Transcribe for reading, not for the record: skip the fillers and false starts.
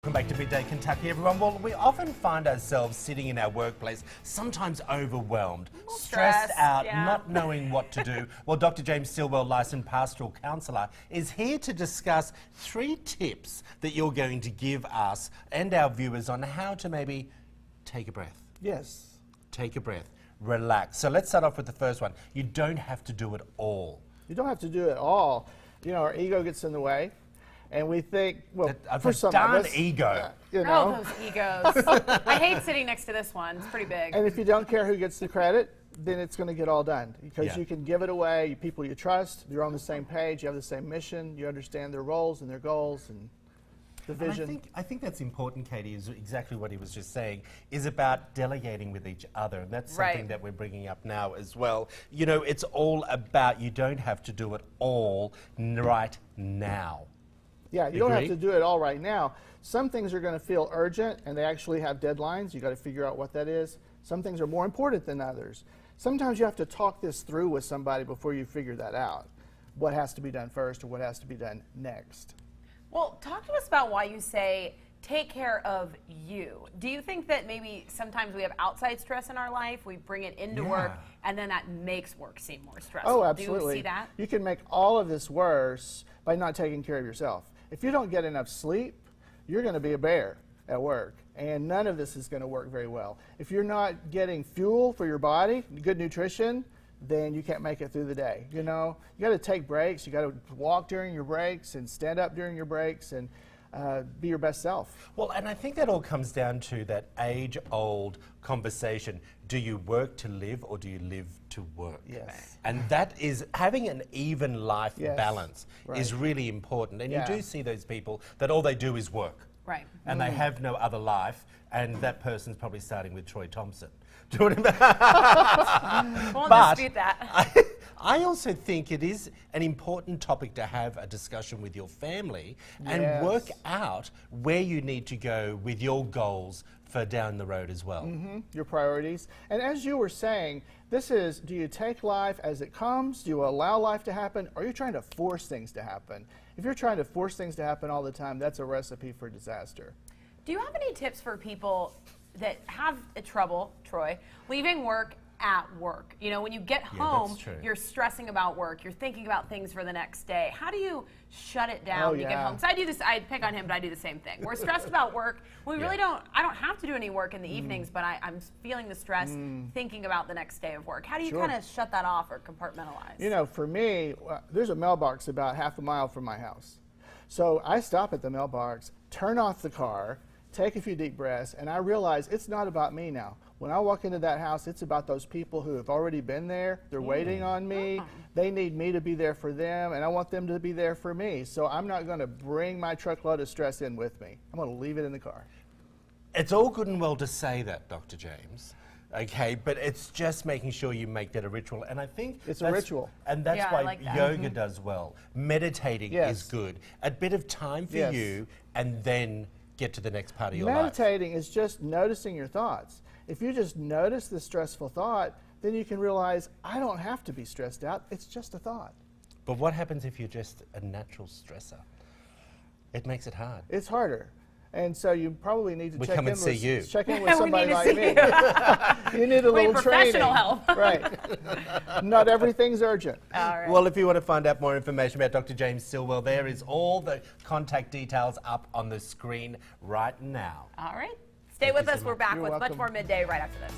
Welcome back to Midday Kentucky, everyone. Well, we often find ourselves sitting in our workplace, sometimes overwhelmed, stressed out, not knowing what to do. Well, Dr. James Stillwell, licensed pastoral counsellor, is here to discuss 3 tips that you're going to give us and our viewers on how to maybe take a breath. Yes. Take a breath. Relax. So let's start off with the first one. You don't have to do it all. You don't have to do it all. You know, our ego gets in the way. And we think, well, for some of us, ego. You know. Oh, those egos. I hate sitting next to this one. It's pretty big. And if you don't care who gets the credit, then it's going to get all done. Because you can give it away. People you trust, you're on the same page, you have the same mission, you understand their roles and their goals and the vision. And I think that's important, Katie, is exactly what he was just saying, is about delegating with each other. And that's something that we're bringing up now as well. You know, it's all about you don't have to do it all right now. Yeah, you don't have to do it all right now. Some things are going to feel urgent, and they actually have deadlines. You got to figure out what that is. Some things are more important than others. Sometimes you have to talk this through with somebody before you figure that out. What has to be done first or what has to be done next. Well, talk to us about why you say take care of you. Do you think that maybe sometimes we have outside stress in our life, we bring it into work, and then that makes work seem more stressful? Oh, absolutely. Do you see that? You can make all of this worse by not taking care of yourself. If you don't get enough sleep, you're going to be a bear at work, and none of this is going to work very well. If you're not getting fuel for your body, good nutrition, then you can't make it through the day. You know, you got to take breaks. You got to walk during your breaks and stand up during your breaks and be your best self. Well, and I think that all comes down to that age-old conversation. Do you work to live or do you live to work? Yes. And that is, having an even life balance is really important. And you do see those people that all they do is work. Right. And they have no other life, and that person's probably starting with Troy Thompson. Do you know what I mean? Won't dispute that. I also think it is an important topic to have a discussion with your family and work out where you need to go with your goals for down the road as well. Your priorities. And as you were saying, this is, do you take life as it comes? Do you allow life to happen? Or are you trying to force things to happen? If you're trying to force things to happen all the time, that's a recipe for disaster. Do you have any tips for people that have trouble, Troy, leaving work at work? You know, when you get home, you're stressing about work, you're thinking about things for the next day. How do you shut it down when you get home? Because I do this, I pick on him, but I do the same thing. We're stressed about work. We really don't, I don't have to do any work in the evenings, but I'm feeling the stress thinking about the next day of work. How do you kind of shut that off or compartmentalize? You know, for me, there's a mailbox about half a mile from my house. So I stop at the mailbox, turn off the car, take a few deep breaths, and I realize it's not about me now. When I walk into that house, it's about those people who have already been there. They're waiting on me. They need me to be there for them, and I want them to be there for me. So I'm not going to bring my truckload of stress in with me. I'm going to leave it in the car. It's all good and well to say that, Dr. James. Okay, but it's just making sure you make that a ritual. And I think it's a ritual. And that's why yoga does well. Meditating is good. A bit of time for you, and then get to the next part of your life. Meditating is just noticing your thoughts. If you just notice the stressful thought, then you can realize, I don't have to be stressed out. It's just a thought. But what happens if you're just a natural stressor? It makes it hard. It's harder. And so you probably need to check in with somebody like me. You need a little training. Professional help. Right. Not everything's urgent. All right. Well, if you want to find out more information about Dr. James Stillwell, there is all the contact details up on the screen right now. All right. Stay with us. We're back with much more Midday right after this.